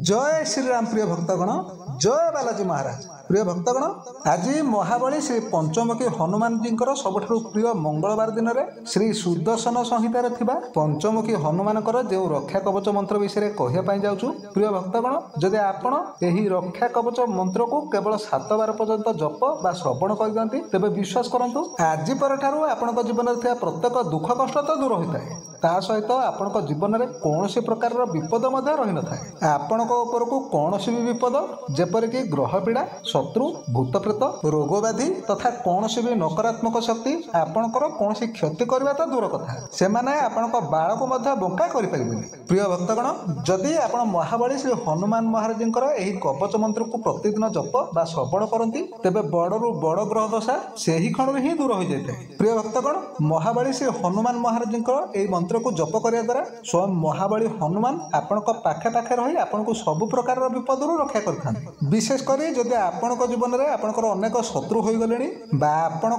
जय श्री राम प्रिय भक्तगण, जय बालाजी महाराज। प्रिय भक्तगण, आज महाबली श्री पंचमुखी हनुमान जी सबुठ प्रिय मंगलवार दिन में श्री सुदर्शन संहितार थिबा पंचमुखी हनुमान जो रक्षा कवच मंत्र विषय कहवाई जाऊँ। प्रिय भक्तगण, जदि आपण यही रक्षा कवच मंत्र को केवल 7 बार पर्यंत जप बा श्रवण कर दियंती तेबे विश्वास करंतु आज परठारु आपनक जीवन में थिबा प्रत्येक दुख कष्ट तो दूर होता है। ता सहित आपनक जीवन में कौन प्रकार विपद रही न था। आपनक उपरकू कौन भी विपद जेपरिक ग्रह पीड़ा, शत्रु, भूत प्रेत, रोग व्याधि तथा कौन भी नकारात्मक शक्ति आपणकर कौन क्षति करवा तो दूर कथा से माने आपणक बाल को बंका कर पारे। प्रिय भक्तगण, जदि आपण महाबली श्री हनुमान महाराज यही कवच मंत्र को प्रतिदिन जप बा श्रवण करती तेबे बड़रू बड़ ग्रह दशा से ही क्षण ही दूर हो जाए। प्रिय भक्तगण, महाबली श्री हनुमान महाराज यही मंत्र को जप करने द्वारा स्वयं महाबली हनुमान आपण पाखे पाखे रही आपन को सबु प्रकार विपद रक्षा करते। विशेषकर जदि आपण जीवन में आपंकर अनेक शत्रु हो गले बा आपण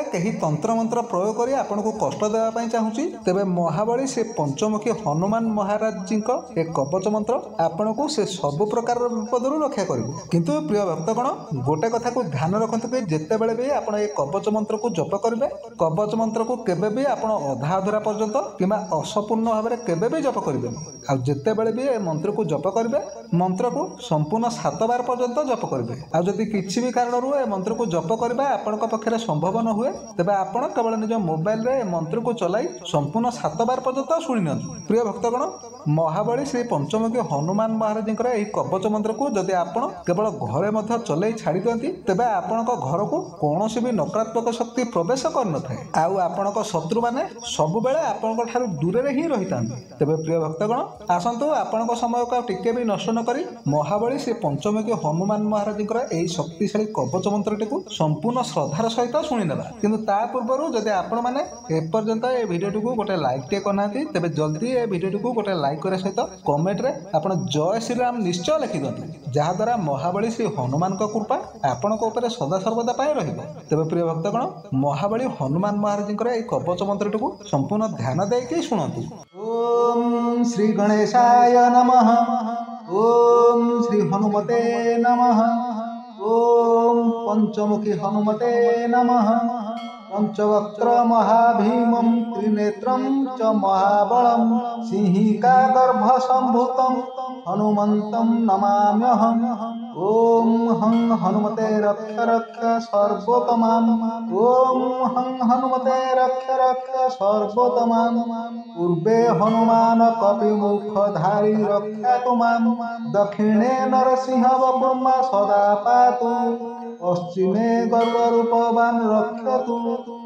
कहीं तंत्र मंत्र प्रयोग कर आपन को कष्ट देवाई चाहूँगी तेबे महाबली से पंचमुखी हनुमान महाराज जी एक कवच मंत्र आपन को से सबु प्रकार विपद रक्षा कर। किंतु प्रिय भक्तगण, गोटे कथा को ध्यान रखते कि जिते बड़े भी आप कवच मंत्र को जप करेंगे, कवच मंत्र को केबे भी आप अधा अधूरा पर्यंत कि असपूर्ण भाव में केबे भी जप करेंगे। आ जिते बड़े भी मंत्र को जप करेंगे, मंत्र को संपूर्ण 7 बार पर्यंत जप करेंगे। आ जदि किसी भी कारण मंत्र को जप करवा आपण पक्षे संभव न हुए तेबे आपण केवल निज मोबाइल रे मंत्र को चलाई संपूर्ण 7 बार पर्यंत शुणी न। प्रिय भक्तगण, महाबली श्री पंचमुखी हनुमान महाराज यही कवच मंत्र को जदि आपण केवल घरे मध्य चलाई छाड़ी दियंती तेबे आपण घर को कौन भी नकारात्मक शक्ति प्रवेश कर न थाए। आउ आपण शत्रु माने सब बेले आपण ठारू दूर ही रही था। तेबे प्रिय भक्तगण, आसंतु आपण समय को टिके भी नष्ट न करी महाबली श्री पंचमुखी हनुमान महाराज यही शक्तिशाली कवच मंत्रटी को संपूर्ण श्रद्धार सहित शुणी ना। किंतु ता पूर्व जदि आपण मैंने एपर्यंत ए भिडियो को गोटे लाइक टे करना तेबे जल्दी ए भिडियो को गोटे लाइक करे सहित कमेंट रे आपण जय श्री राम निश्चय लिखि दियंतु, जहाँ द्वारा महाबली श्री हनुमान का कृपा आपण को ऊपर सदा सर्वदा पाए रहिबो। तेबे प्रिय भक्तगण, महाबली हनुमान महाराज यही कवच मंत्रटी को संपूर्ण ध्यान देके शुणंतु। ओम श्री गणेशाय नमः, ओम श्री हनुमते नमः, ओम पंचमुखी हनुमते नमः। पंचवक्त्र महाभीमं त्रिनेत्रं च महाबलं सिंहिका गर्भ संभूतं हनुमन्तं नमाम्यहम्। ओम हं हनुमते रक्ष रक्ष सर्वोत्तमाम्, ओम हं हनुमते रक्ष रक्ष सर्वोत्तमाम्। पूर्वे हनुमान कपिमुखधारी रक्षातु माम्, दक्षिणे नरसिंह वपुर्मा सदा पातु, पश्चिमे गर्वरूपवान् रक्षतु,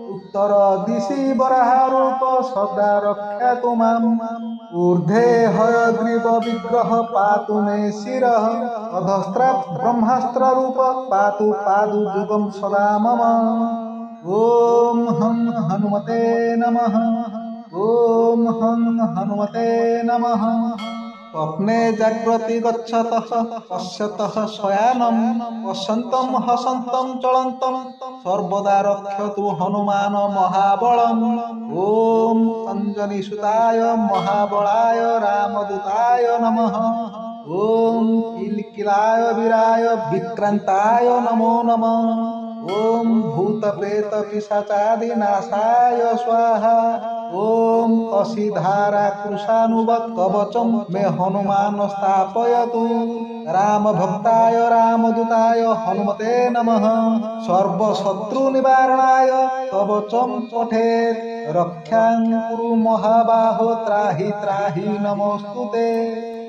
उत्तर दिशि वराहरूप सदा रक्षतु माम्। ऊर्ध्वे हयग्रीव विग्रह पातु मे शिरः, अधस्त्रात् ब्रह्मास्त्र रूप पातु पादु जुगं सदा मम। ओम हं हनुमते नमः, ओम हं हनुमते नमः। स्वप्ने जाग्रति गच्छतः पश्यतः शयानं, वसन्तं हसन्तं चलन्तं सर्वदा रक्षतु हनुमान महाबलम्। ओम अंजनीसुताय महाबलाय रामदूताय नमः। ओम किलकिलाय वीराय विक्रांताय नमो नमः। ओम भूत प्रेत पिशाचादि नाशाय स्वाहा। ओम असिधारा कृशानुवत् कवचं मे हनुमान स्थापयतु। राम भक्ताय रामदूताय हनुमते नमः। सर्वशत्रु निवारणाय कवचं पठेत्, रक्षां कुरु महाबाहो त्राहि त्राहि नमोस्तुते।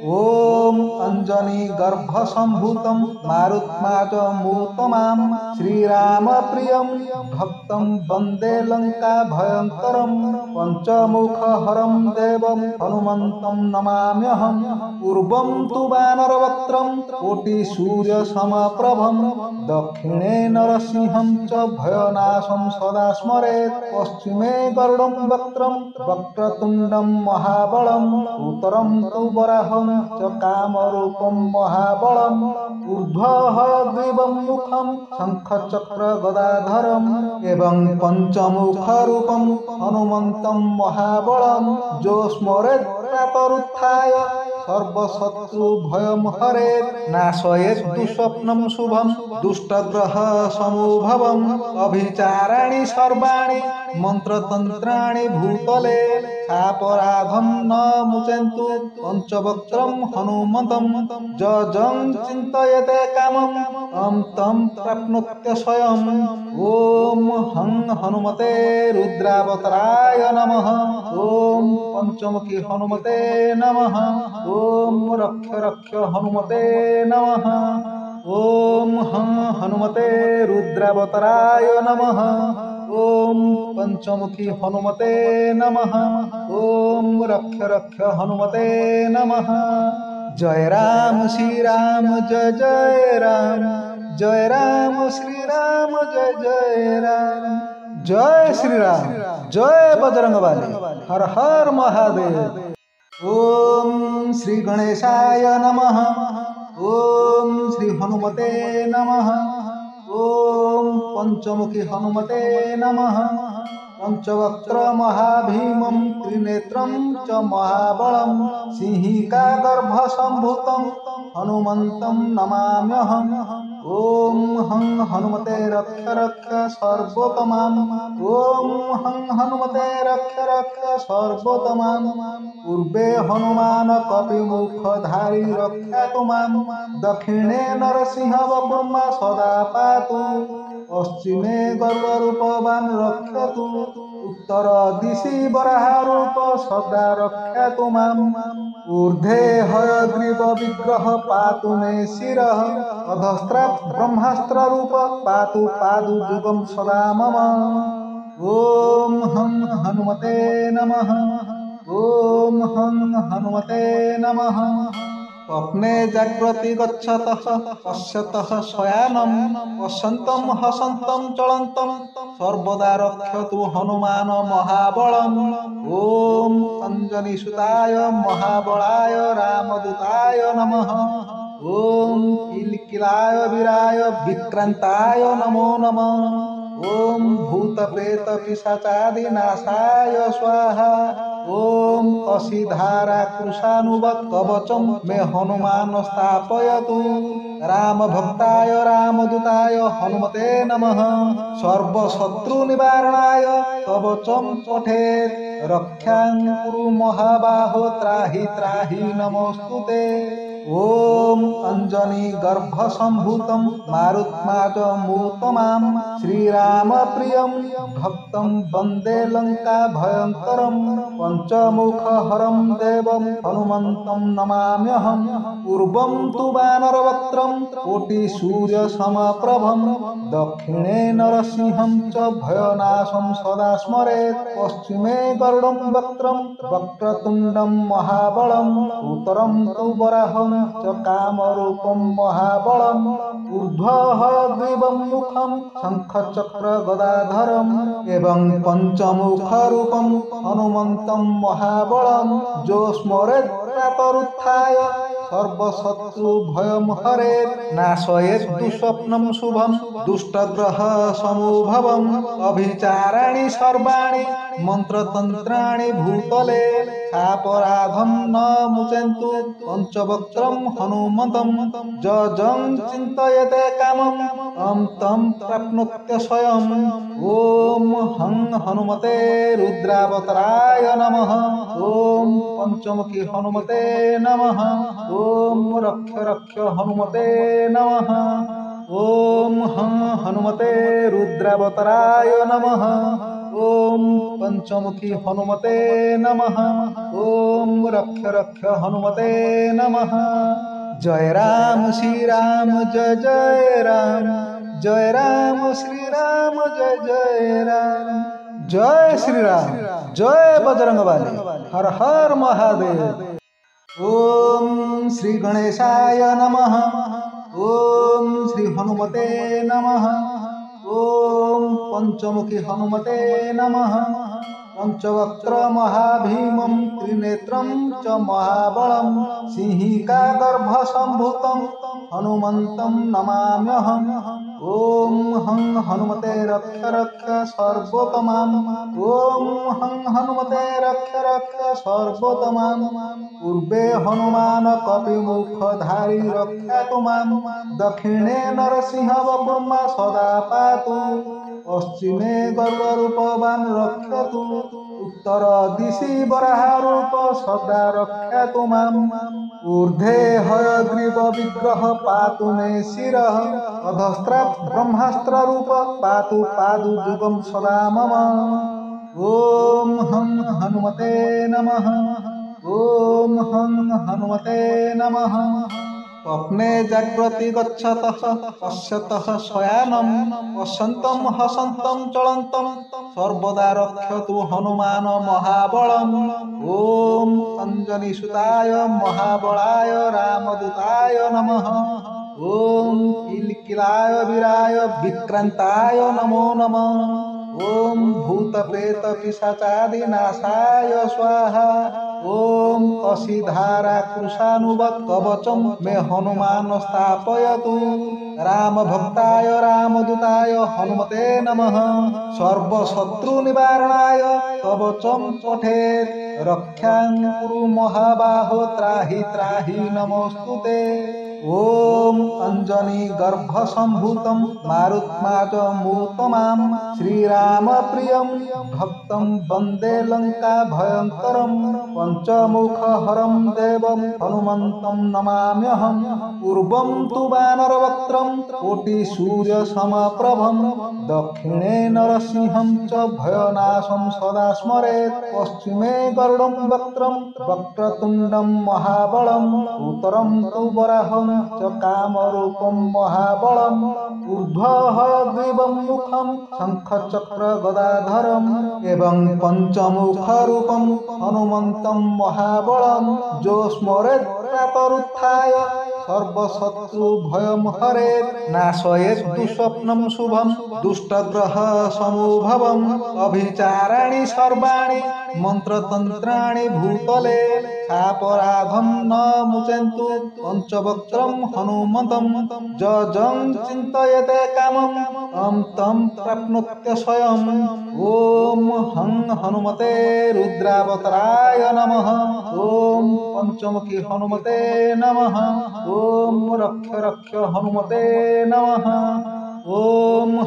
ओम अंजनी गर्भ संभूतं मारुत्माजमूतमां श्रीराम प्रियं भक्तं वन्दे लंका भयंकरं। पंचमुख हरं देवं हनुमन्तं नमाम्यहम्। पूर्वं तु वानरवक्त्रं कोटि सूर्य समप्रभं, दक्षिणे नरसिंहं च भयनाशं सदा स्मरेत्। पश्चिमे गरुडं वक्त्रं वक्रतुण्डं महाबलं, उत्तरं तु वराहं च कामरूपं महाबलम्। ऊर्ध्वहयग्रीवं मुखं शंखचक्र गदाधरम्, एवं पंचमुख रूपं हनुमन्तं महाबलं। जो स्मरेत् प्रातरुत्थाय सर्वशत्रु भयं हरेत् नाशयेत् दुःस्वप्नं शुभं दुष्टग्रह समूभवम् अभिचाराणि सर्वाणि मन्त्रतन्त्राणि भूतले सापराधं न मुचन्तु पंचवक्त्रं हनुमतं जं चिन्तयते कामं तं प्राप्नोत्य स्वयं ॐ हं हनुमते रुद्रावताराय नमः ॐ पंचमुखी हनुमते नमः ॐ रक्ष रक्ष हनुमते नमः ॐ हं हनुमते रुद्रावताराय नमः ॐ पंचमुखी हनुमते नमः ॐ रक्ष रक्ष हनुमते नमः। जय राम श्री राम जय जय राम जय राम श्री राम जय जय राम जय श्री राम जय बजरंगबली हर हर महादेव। ओम श्री गणेशाय नमः ओम श्री हनुमते नमः ओम पंचमुखी हनुमते नमः पंचवक्त्र महाभीमं त्रिनेत्रं च महाबलं सिंहिका गर्भसम्भूतं हनुमन्तं नमाम्यहम् ॐ हं हनुमते रक्ष रक्ष सर्वोत्तमाम् ॐ हं हनुमते रक्ष रक्ष सर्वोत्तमाम् पूर्वे हनुमान कपिमुखधारी रक्षातु मां दक्षिणे नरसिंहवपुर्मा सदा पातु पश्चिमे गरुडरूपवान् रक्षतु उत्तर दिशि वराहरूप सदा रक्षतु माम् ऊर्ध्वे हयग्रीव विग्रह पातु मे शिरः अधस्त्रात् ब्रह्मास्त्ररूप पातु पादुजुगं सदा मम ॐ हं हनुमते नमः ॐ हं हनुमते नमः। स्वप्ने जाग्रति गच्छतः पश्यतः शयानं पश्यन्तं हसन्तं चलन्तं सर्वदा रक्षतु हनुमान महाबलम् ॐ अञ्जनीसुताय महाबलाय रामदूताय नमः ॐ किलकिलाय वीराय विक्रान्ताय नमो नमः ॐ भूतप्रेत पिशाचादिनाशाय स्वाहा ॐ असिधारा कृशानुवत् कवचं मे हनुमान स्थापयतु रामभक्ताय रामदूताय हनुमते नमः सर्वशत्रुनिवारणाय कवचं पठेत् रक्षां कुरु महाबाहो त्राहि त्राहि नमोस्तुते ॐ अञ्जनी गर्भसम्भूतं मारुत्माजमूतमां श्रीरामप्रियं भक्तं वन्दे लङ्का भयङ्करं पञ्चमुखहरं देवं हनुमन्तं नमाम्यहम् पूर्वं तु वानरवक्त्रं कोटिसूर्यसमप्रभं दक्षिणे नरसिंहं च भयनाशं सदा स्मरेत् पश्चिमे गरुडं वक्त्रं वक्रतुण्डं महाबलम् उत्तरं तु वराहं च कामरूपं महाबलम् ऊर्ध्वहयग्रीवं मुखं शङ्खचक्र गदाधरम् एवं पञ्चमुखरूपं हनुमन्तं महाबलं जो स्मरेत् प्रातरुत्थाय सर्वशत्रु भयं हरेत् नाशयेत् दुःस्वप्नं शुभं दुष्टग्रह समूभवम् अभिचाराणि सर्वाणि मन्त्रतन्त्राणि भूतले सापराधं न मुचन्तु पंचवक्त्रं हनुमतं जं चिन्तयते कामं तं प्राप्नोत्य स्वयं ॐ हं हनुमते रुद्रावताराय नमः ॐ पंचमुखी हनुमते नमः ॐ रक्ष रक्ष हनुमते नमः ॐ हं हनुमते रुद्रावताराय नमः ॐ पंचमुखी हनुमते नमः ॐ रक्ष रक्ष हनुमते नमः। जय राम श्री राम जय जय राम जय राम श्री राम जय जय राम जय श्री राम जय बजरंगबली हर हर महादेव। ओम श्री गणेशाय नमः ओम श्री हनुमते नमः ओम पंचमुखी हनुमते नमः पंचवक्त्र महाभीमं त्रिनेत्रं च महाबलं सिंहिका गर्भसम्भूतं हनुमन्तं नमाम्यहम् ॐ हं हनुमते रक्ष रक्ष सर्वोत्तमाम् ॐ हं हनुमते रक्ष रक्ष सर्वोत्तमाम् पूर्वे हनुमान कपिमुखधारी रक्षातु माम् दक्षिणे नरसिंहवपुर्मा सदा पातु पश्चिमे गर्वरूपवान् रक्षतु उत्तर दिशि वराहरूप सदा रक्षतु माम् ऊर्ध्वे हयग्रीव विग्रह पातु मे शिरः अधस्त्रात् ब्रह्मास्त्ररूप पातु पादुजुगं सदा मम ॐ हं हनुमते नमः ॐ हं हनुमते नमः स्वप्ने जाग्रति गच्छतः पश्यतः शयानं वसन्तं हसन्तं चलन्तं सर्वदा रक्षतु हनुमान महाबलम् ॐ अञ्जनीसुताय महाबलाय रामदूताय नमः ॐ किलकिलाय वीराय विक्रान्ताय नमो नमः ॐ भूतप्रेतपिशाचादिनाशाय स्वाहा ॐ असिधारा कृशानुवत् कवचं मे हनुमान स्थापयतु रामभक्ताय रामदूताय हनुमते नमः सर्वशत्रुनिवारणाय कवचं पठेत् रक्षां कुरु महाबाहो त्राहि त्राहि नमोऽस्तुते ॐ अञ्जनी गर्भसम्भूतं मारुत्माजमूतमां श्रीरामप्रियं भक्तं वन्दे लङ्का भयङ्करं पञ्चमुखहरं देवं हनुमन्तं नमाम्यहम् पूर्वं तु वानरवक्त्रं कोटिसूर्यसमप्रभं दक्षिणे नरसिंहं च भयनाशं सदा स्मरेत् पश्चिमे गरुडं वक्त्रं वक्रतुण्डं महाबलम् उत्तरं तु वराहं च कामरूपं महाबलम् ऊर्ध्वहयग्रीवं मुखं शङ्खचक्रगदाधरम् एवं पञ्चमुखरूपं हनुमन्तं महाबलं जो स्मरेत् प्रातरुत्थाय सर्वशत्रुभयं हरेत् नाशयेत् दुःस्वप्नं शुभं दुष्टग्रहसमुभवम् अभिचाराणि सर्वाणि मन्त्रतन्त्राणि भूतले सापराधं न मुचन्तु पञ्चवक्त्रं हनुमतं जं चिन्तयते कामं तं प्राप्नोत्य स्वयम् ॐ हं हनुमते रुद्रावताराय नमः ॐ पञ्चमुखी हनुमते नमः ॐ रक्ष रक्ष हनुमते नमः ॐ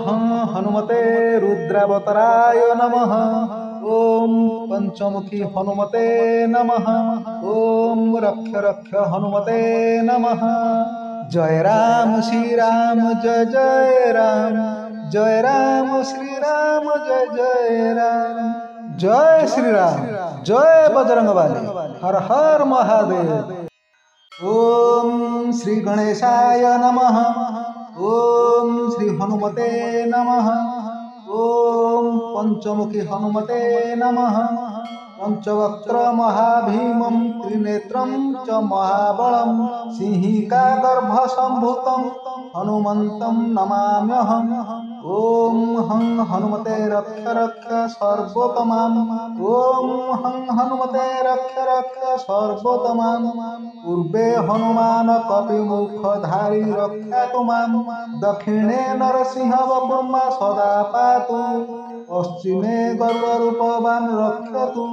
हं हनुमते रुद्रावताराय नमः ॐ पञ्चमुखी हनुमते नमः ॐ रक्ष रक्ष हनुमते नमः जय राम श्री राम जय जय राम जय राम श्री राम जय जय राम जय श्री राम जय बजरंगबली हर हर महादेव ओम श्री गणेशाय नमः ओम श्री हनुमते नमः ओम पंचमुखी हनुमते नमः पंचवक्त्र महाभीमं त्रिनेत्रं च महाबलं सिंहिका गर्भसम्भूतं हनुमन्तं नमाम्यहम् ॐ हं हनुमते रक्ष रक्ष सर्वोत्तमाम् ॐ हं हनुमते रक्ष रक्ष सर्वोत्तमाम् पूर्वे हनुमान कपिमुखधारी रक्षातु माम् दक्षिणे नरसिंहवपुर्मा सदा पातु पश्चिमे गर्वरूपवान् रक्षतु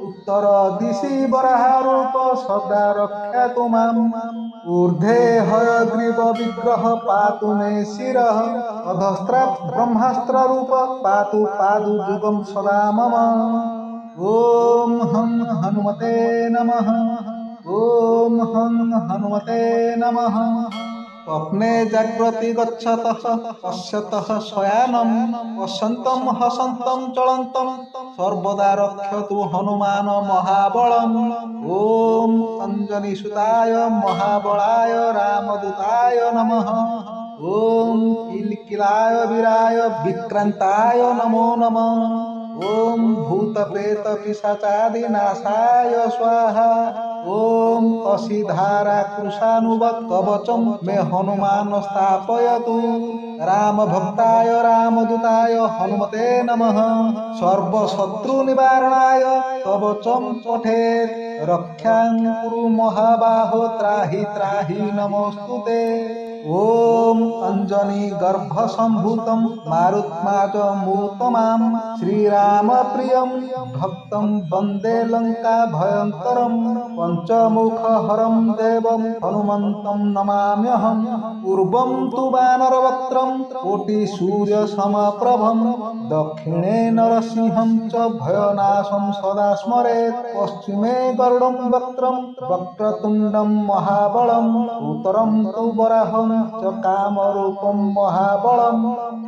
उत्तर दिशि वराहरूप सदा रक्षतु माम् ऊर्ध्वे हयग्रीव विग्रह पातु मे शिरः अधस्त्रात् ब्रह्मास्त्ररूप पातु पादुजुगं सदा मम ॐ हं हनुमते नमः ॐ हं हनुमते नमः स्वप्ने जाग्रति गच्छतः पश्यतः शयानं वसन्तं हसन्तं चलन्तं सर्वदा रक्षतु हनुमान महाबलम् ॐ अञ्जनीसुताय महाबलाय रामदूताय नमः ॐ किलकिलाय वीराय विक्रान्ताय नमो नमः ॐ भूतप्रेतपिशाचादिनाशाय स्वाहा ॐ असिधारा कृशानुवत् कवचं मे हनुमान स्थापयतु रामभक्ताय रामदूताय हनुमते नमः सर्वशत्रुनिवारणाय कवचं पठेत् रक्षां कुरु महाबाहो त्राहि त्राहि नमोऽस्तुते। ओम अंजनी गर्भ संभूतम मारुत्माजमूतमाम श्रीराम प्रियम भक्तम वंदे लंका भयंकरम पंचमुख हरम देवम हनुमंतम नमाम्यहम पूर्वं तु वानरवक्त्रम कोटि सूर्य समप्रभम दक्षिणे नरसिंहं च भयनाशं सदा स्मरेत् पश्चिमे गरुडं वक्त्रं वक्रतुण्डं महाबलं उत्तरं तु वराहं च कामरूपं महाबलम्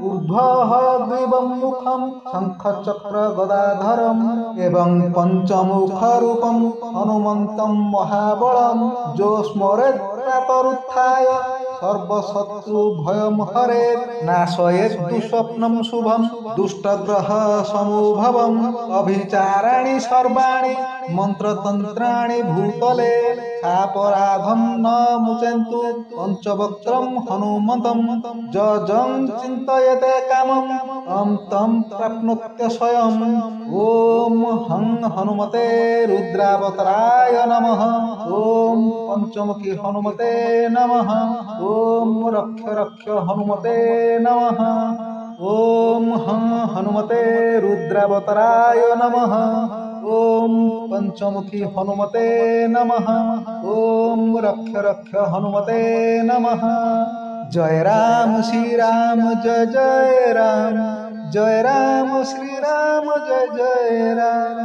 ऊर्ध्वहयग्रीवं मुखं शंखचक्र गदाधरम् एवं पंचमुखरूपं हनुमन्तं महाबलं जो स्मरेत् प्रातरुत्थाय सर्वशत्रु भयं हरेत् नाशयेत् दुःस्वप्नं शुभं दुष्टग्रह समूभवम् अभिचाराणि सर्वाणि मंत्रतंत्राणि भूतले सापराधं न मुचन्तु पंचवक्त्रं हनुमतं जं चिन्तयते कामं तं प्राप्नोत्य स्वयं ओम हं हनुमते रुद्रावताराय नमः ओम पंचमुखी हनुमते नमः ओम रक्ष रक्ष हनुमते नमः ओम हं हनुमते रुद्रावताराय नमः ओम पंचमुखी हनुमते नमः ओम रक्ष रक्ष हनुमते नमः जय राम श्री राम जय जय राम जय राम श्री राम जय जय राम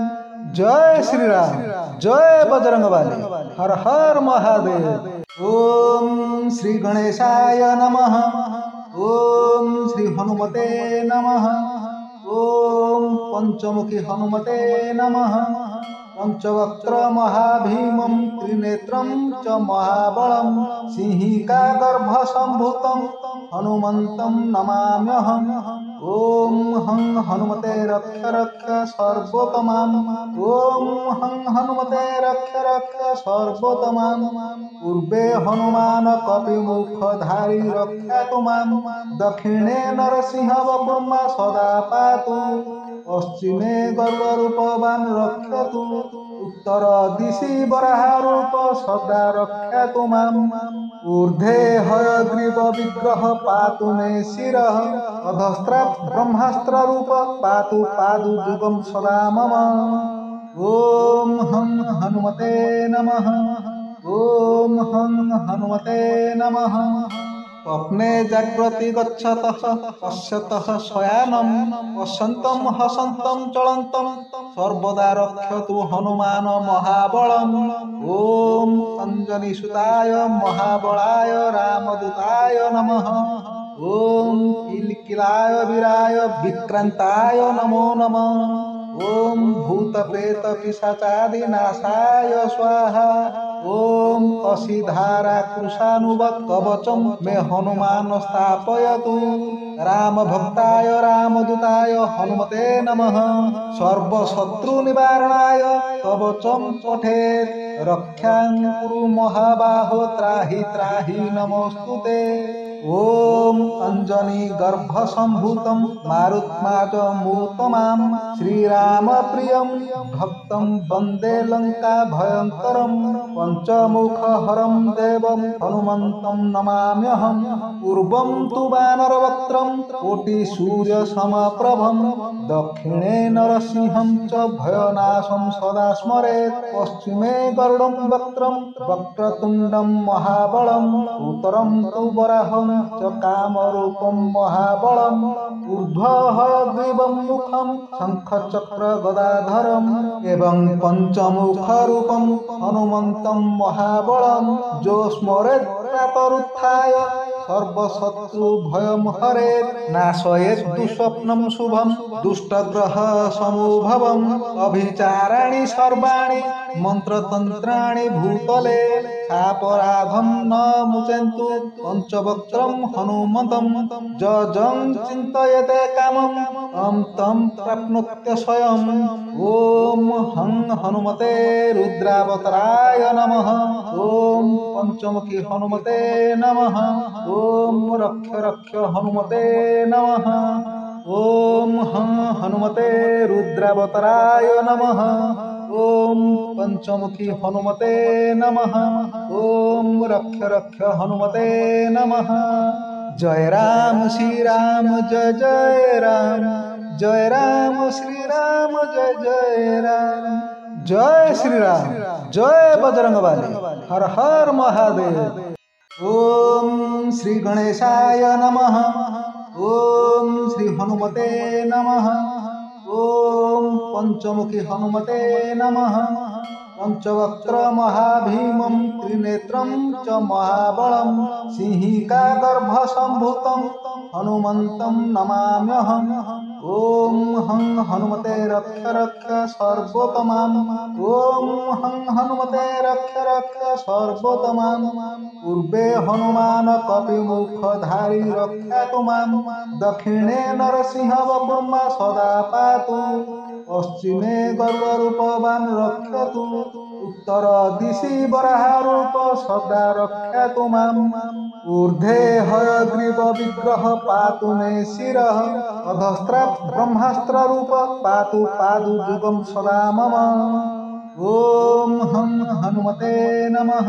जय श्री राम जय बजरंगबली हर हर महादेव ओम श्री गणेशाय नमः ओम श्री हनुमते नमः ओम पंचमुखी हनुमते नमः पंचवक्त्र महाभीमं त्रिनेत्रं च महाबलं सिंहिका गर्भ संभूतं हनुमन्तं नमाम्यहम् ओम हं हनुमते रक्ष रक्ष सर्वोत्तमाम् ओम हं हनुमते रक्ष रक्ष सर्वोत्तमाम् पूर्वे हनुमान कपिमुखधारी रक्षातु मां दक्षिणे नरसिंह वपुर्मा सदा पातु पश्चिमे गरुडरूपवान् रक्षतु उत्तर दिशि वराहरूप सदा रक्षतु माम् ऊर्ध्वे हयग्रीव विग्रह पातु मे शिरः अधस्त्रात् ब्रह्मास्त्र रूप पातु पादुजुगं सदा मम ओम हं हनुमते नमः ओम हं हनुमते नमः स्वप्ने जाग्रति गच्छतः पश्यतः शयानं पश्यन्तं हसन्तं चलन्तं सर्वदा रक्षतु हनुमान महाबलम् ओम अंजनीसुताय महाबलाय रामदूताय नमः ओम किलकिलाय वीराय विक्रांताय नमो नमः ओम भूत प्रेत पिशाचादि नाशाय स्वाहा ओम असिधारा कृशानुवत् कवचं मे हनुमान स्थापयतु राम भक्ताय रामदूताय हनुमते नमः सर्वशत्रु निवारणाय कवचं पठेत् रक्षां कुरु महाबाहो त्राहि त्राहि नमोस्तुते ओम अंजनी गर्भ संभूतम मारुत्माजमूतमाम श्रीराम प्रियम भक्तम वंदे लंका भयंकरम पंचमुख हरम देवम हनुमंतम नमाम्यहम पूर्वं तु वानरवक्त्रम कोटि सूर्य समप्रभम दक्षिणे नरसिंहं च भयनाशं सदा स्मरेत् पश्चिमे गरुडं वक्त्रम वक्रतुण्डं महाबलं उत्तरं तु वराहं च कामरूपं महाबलम् ऊर्ध्वहयग्रीवं मुखं शंखचक्र गदाधरम् एवं पंचमुखरूपं हनुमन्तं महाबलं जो स्मरेत् प्रातरुत्थाय सर्वशत्रु भयं हरेत् नाशयेत् दुःस्वप्नं शुभं दुष्टग्रह समूभवम् अभिचाराणि सर्वाणि मंत्रतंत्राणि भूतले सापराधं न मुचन्तु पंचवक्त्रं हनुमतं जं चिन्तयते कामं तं प्राप्नोत्य स्वयं ओम हं हनुमते रुद्रावताराय नमः ओम पंचमुखी हनुमते नमः ओम रक्ष रक्ष हनुमते नमः ओम हं हनुमते रुद्रावताराय नमः ओम पंचमुखी हनुमते नमः ओम रक्ष रक्ष हनुमते नमः। जय राम श्री राम जय जय राम, जय राम श्री राम जय जय राम। जय श्री राम, जय बजरंगबली, हर हर महादेव। ओम श्री गणेशाय नमः, ओम श्री हनुमते नमः, ओम पंचमुखी हनुमते नमः। पंचवक्त्र महाभीमं त्रिनेत्रं च महाबलं सिंहिका गर्भसम्भूतं हनुमन्तं नमाम्यहम्। ओम हं हनुमते रक्ष रक्ष सर्वोत्तमाम्, ओम हं हनुमते रक्ष रक्ष सर्वोत्तमाम्। पूर्वे हनुमान कपिमुखधारी रक्षातु माम्, दक्षिणे नरसिंहवपुर्मा सदा पातु, पश्चिमे गर्वरूपवान् रक्षतु, उत्तर दिशि वराहरूप सदा रक्षतु माम्। ऊर्ध्वे हयग्रीव विग्रह पातु मे शिरः, अधस्त्रात् ब्रह्मास्त्र रूप पातु पादुजुगं सदा मम। ओम हं हनुमते नमः,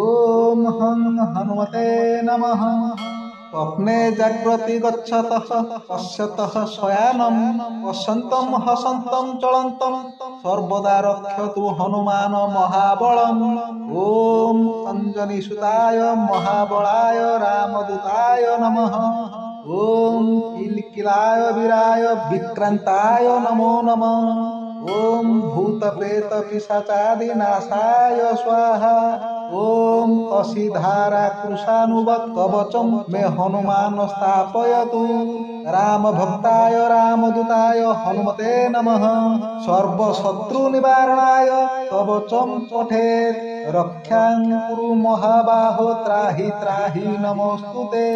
ओम हं हनुमते नमः। स्वप्ने जाग्रति गच्छतः पश्यतः शयानं, पश्यन्तं हसन्तं चलन्तं सर्वदा रक्षतु हनुमान महाबलम्। ओम अञ्जनीसुताय महाबलाय रामदूताय नमः। ओम किलकिलाय वीराय विक्रान्ताय नमो नमः। ओम भूत प्रेत पिशाचादि नाशाय स्वाहा। ओम असिधारा कृशानुवत् कवचं मे हनुमान स्थापयतु। राम भक्ताय रामदूताय हनुमते नमः। सर्वशत्रु निवारणाय कवचं पठेत्। रक्षां कुरु महाबाहो त्राहि त्राहि नमोस्तुते।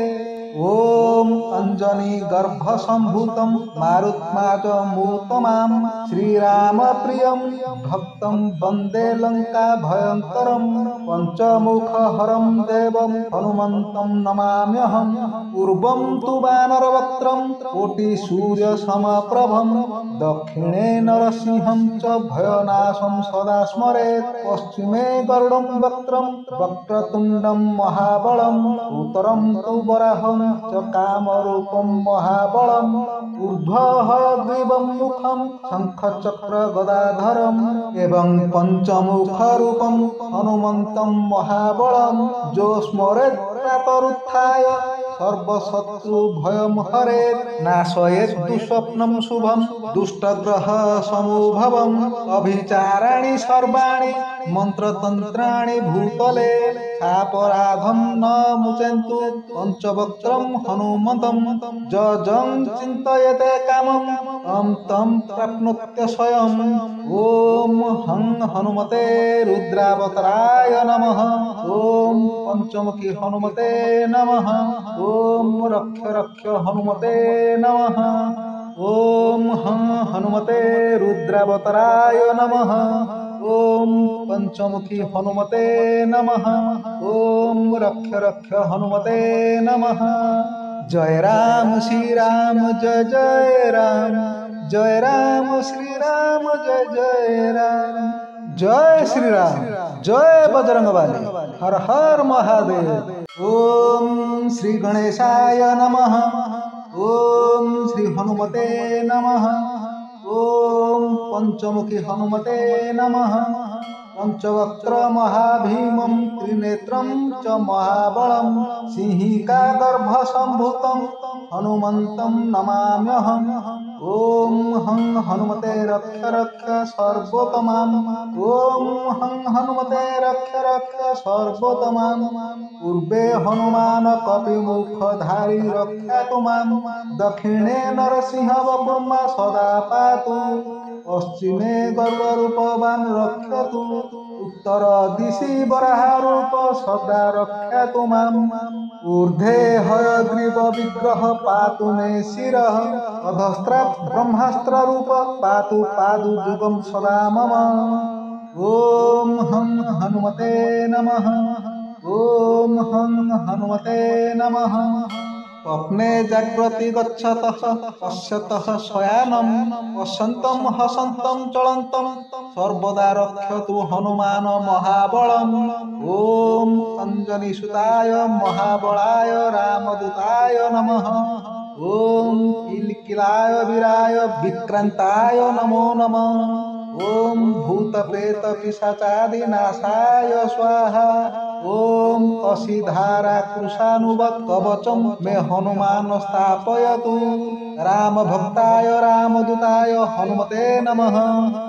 ओम अंजनी गर्भसम्भूतं मारुत्माजमूतमां श्रीराम प्रियं भक्तं वन्दे लङ्का भयङ्करं। पंचमुखहरं देवं हनुमन्तं नमाम्यहम्। पूर्वं तु वानरवक्त्रं कोटिसूर्यसमप्रभं, दक्षिणे नरसिंहं च भयनाशं सदा स्मरेत्। पश्चिमे गरुडं वक्त्रं वक्रतुण्डं महाबलं, उत्तरं तु वराहं च कामरूपं महाबलम्। ऊर्ध्वहयग्रीवं मुखं शङ्खचक्र गदाधरम्, एवं पंचमुखरूपं हनुमन्तं महाबलं। जो स्मरेत् प्रातरुत्थाय सर्वशत्रु भयं हरेत्, नाशयेत् दुःस्वप्नं शुभं दुष्टग्रह समूभवम्। अभिचाराणि सर्वाणि मंत्रतंत्राणि भूतले, सापराधं न मुचन्तु पंचवक्त्रं हनुमतं। जं चिन्तयते कामं तं प्राप्नोत्य स्वयम्। ओम हं हनुमते रुद्रावताराय नमः। ओम पंचमुखी हनुमते नमः। ओम रक्ष रक्ष हनुमते नमः। ओम हं हनुमते रुद्रावताराय नमः। ओम पंचमुखी हनुमते नमः। ओम रक्ष रक्ष हनुमते नमः। जय राम श्री राम जय जय राम, जय राम श्री राम जय जय राम। जय श्री राम, जय बजरंगबली, हर हर महादेव। ओम श्री गणेशाय नमः, ओम श्री हनुमते नमः, ओम पंचमुखी हनुमते नमः। पंचवक्त्र महाभीमं त्रिनेत्रं च महाबलं सिंहिका गर्भसम्भूतं हनुमन्तं नमाम्यहम्। ओम हं हनुमते रक्ष रक्ष सर्वोत्तमाम्, ओम हं हनुमते रक्ष रक्ष सर्वोत्तमाम्। पूर्वे हनुमान कपिमुखधारी रक्षातु माम्, दक्षिणे नरसिंहवपुर्मा सदा पातु, पश्चिमे गर्वरूपवान् रक्षतु, उत्तर दिशि वराहरूप सदा रक्षतु माम्। ऊर्ध्वे हयग्रीव विग्रह पातु मे शिरः, अधस्त्रात् ब्रह्मास्त्र रूप पातु पादुजुगं सदा मम। ओम हं हनुमते नमः, ओम हं हनुमते नमः। स्वप्ने जाग्रति गच्छतः पश्यतः शयानं पश्यन्तं हसन्तं चलन्तं सर्वदा रक्षतु हनुमान महाबलम्। ॐ अञ्जनीसुताय महाबलाय रामदूताय नमः। ॐ किलकिलाय वीराय विक्रान्ताय नमो नमः। ॐ भूतप्रेतपिशाचादिनाशाय स्वाहा। ॐ असिधारा कृशानुवत् कवचं मे हनुमान स्थापयतु। रामभक्ताय रामदूताय हनुमते नमः।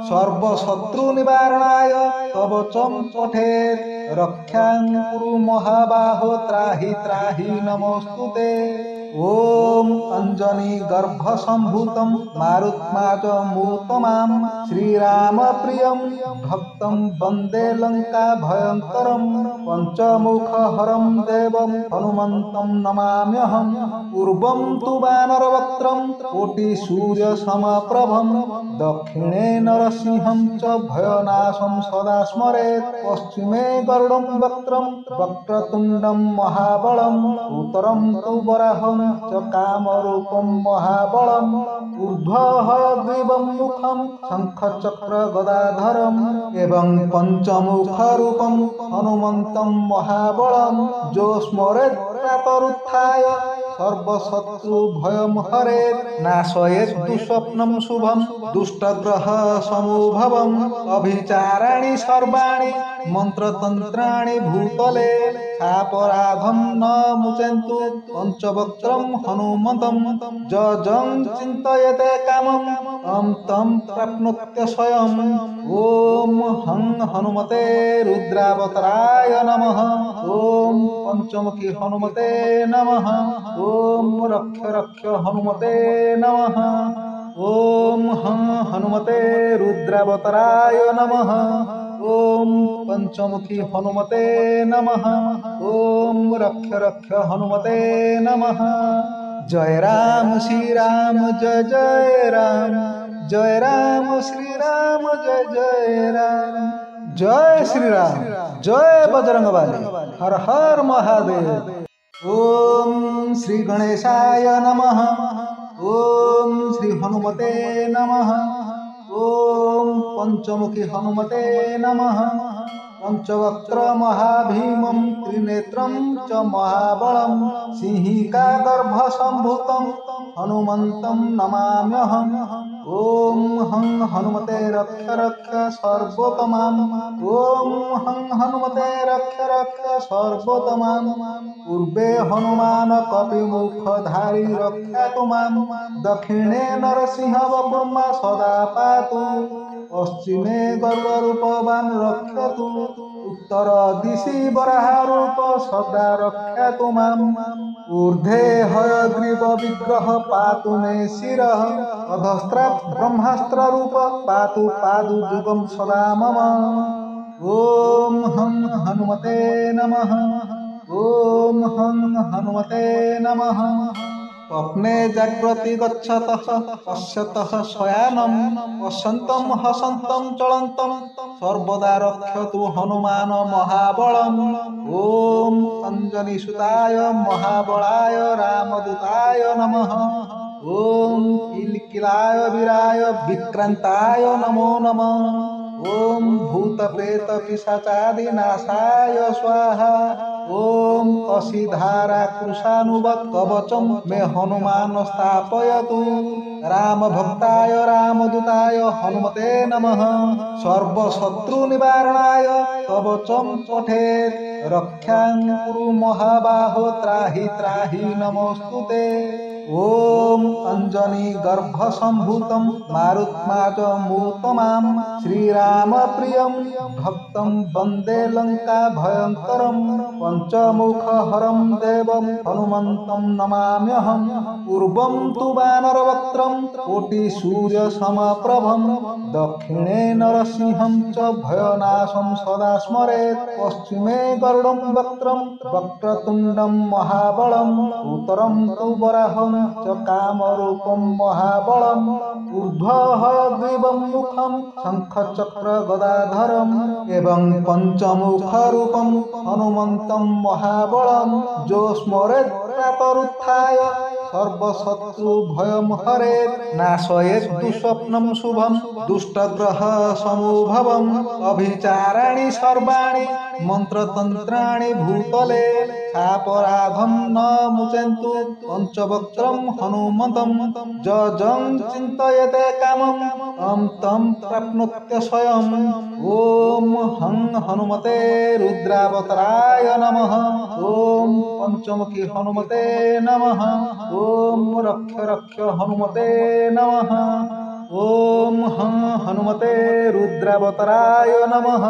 सर्वशत्रुनिवारणाय कवचं पठेत्। रक्षां कुरु महाबाहो त्राहि त्राहि नमोऽस्तुते। ॐ अञ्जनी गर्भसम्भूतं मारुत्माजमूतमां श्रीरामप्रियं भक्तं वन्दे लङ्का भयङ्करं पञ्चमुखहरं देवं हनुमन्तं नमाम्यहम्। पूर्वं तु वानरवक्त्रं कोटिसूर्यसमप्रभं दक्षिणे नरसिंहं च भयनाशं सदा स्मरेत्। पश्चिमे गरुडं वक्त्रं वक्रतुण्डं महाबलम् उत्तरं तु वराहं च कामरूपं महाबलम् ऊर्ध्वहयग्रीवं मुखं शङ्खचक्रगदाधरम् एवं पञ्चमुखरूपं हनुमन्तं महाबलम् जो स्मरेत् प्रातरुत्थाय सर्वशत्रुभयं हरेत्। नाशयेत् दुःस्वप्नं शुभं दुष्टग्रह समूभवम् अभिचाराणि सर्वाणि मन्त्रतन्त्राणि भूतले सापराधं न मुचन्तु पञ्चवक्त्रं हनुमतं जं चिन्तयते कामं तं प्राप्नोत्य स्वयम्। ॐ हं हनुमते रुद्रावताराय नमः। ॐ पञ्चमुखी हनुमते नमः। ॐ रक्ष रक्ष हनुमते नमः। ॐ हं हनुमते रुद्रावताराय नमः। ॐ पञ्चमुखी हनुमते नमः। ॐ रक्ष रक्ष हनुमते नमः। जय राम श्री राम जय जय राम। जय राम श्री राम जय जय राम। जय श्री राम जय बजरंगबली हर हर महादेव। ॐ श्री गणेशाय नमः। ॐ श्री हनुमते नमः। ॐ पञ्चमुखी हनुमते नमः। पंचवक्त्र महाभीमं त्रिनेत्रं च महाबलं सिंहिका गर्भसम्भूतं हनुमन्तं नमाम्यहम्। ॐ हं हनुमते रक्ष रक्ष सर्वोत्तमाम्। ॐ हं हनुमते रक्ष रक्ष सर्वोत्तमाम्। पूर्वे हनुमान कपिमुखधारी रक्षातु मां दक्षिणे नरसिंहवपुर्मा सदा पातु। पश्चिमे गर्वरूपवान् रक्षतु उत्तर दिशि वराहरूप सदा रक्षतु माम्। ऊर्ध्वे हयग्रीव विग्रह पातु मे शिरः अधस्त्रात् ब्रह्मास्त्ररूप पातु पादुजुगं सदा मम। ॐ हं हनुमते नमः। ॐ हं हनुमते नमः। स्वप्ने जाग्रति गच्छतः पश्यतः शयानं पश्यन्तं हसन्तं चलन्तं सर्वदा रक्षतु हनुमान महाबलम्। ॐ अञ्जनीसुताय महाबलाय रामदूताय नमः। ॐ किलकिलाय वीराय विक्रान्ताय नमो नमः। ॐ भूतप्रेतपिशाचादिनाशाय स्वाहा। ॐ असिधारा कृशानुवत् कवचं मे हनुमान स्थापयतु। रामभक्ताय रामदूताय हनुमते नमः। सर्वशत्रुनिवारणाय कवचं पठेत्। रक्षां कुरु महाबाहो त्राहि त्राहि नमोऽस्तुते। ॐ अञ्जनी गर्भसम्भूतं मारुत्माजमूतमां श्रीरामप्रियं भक्तं वन्दे लङ्का भयङ्करं पञ्चमुखहरं देवं हनुमन्तं नमाम्यहम्। पूर्वं तु वानरवक्त्रं कोटिसूर्यसमप्रभं दक्षिणे नरसिंहं च भयनाशं सदा स्मरेत्। पश्चिमे गरुडं वक्त्रं वक्रतुण्डं महाबलम् उत्तरं तु वराहं च कामरूपं महाबलम् ऊर्ध्वहयग्रीवं मुखं शङ्खचक्रगदाधरम् एवं पञ्चमुखरूपं हनुमन्तं महाबलं जो स्मरेत् प्रातरुत्थाय सर्वशत्रु भयं हरेत् नाशयेत् दुःस्वप्नं शुभं दुष्टग्रह समूभवम् अभिचाराणि सर्वाणि मन्त्रतन्त्राणि भूतले सापराधं न मुचन्तु पञ्चवक्त्रं हनुमतं जं चिन्तयते कामं तं प्राप्नोत्य स्वयम् ॐ हं हनुमते रुद्रावताराय नमः ॐ पंचमुखी हनुमते नमः ॐ रक्ष रक्ष हनुमते नमः ॐ हं हनुमते रुद्रावताराय नमः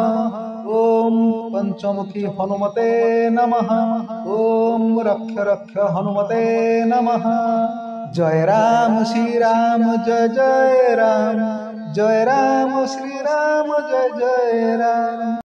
ॐ पंचमुखी हनुमते नमः ॐ रक्ष रक्ष हनुमते नमः। जय राम श्री राम जय जय राम, जय राम श्री राम जय जय राम।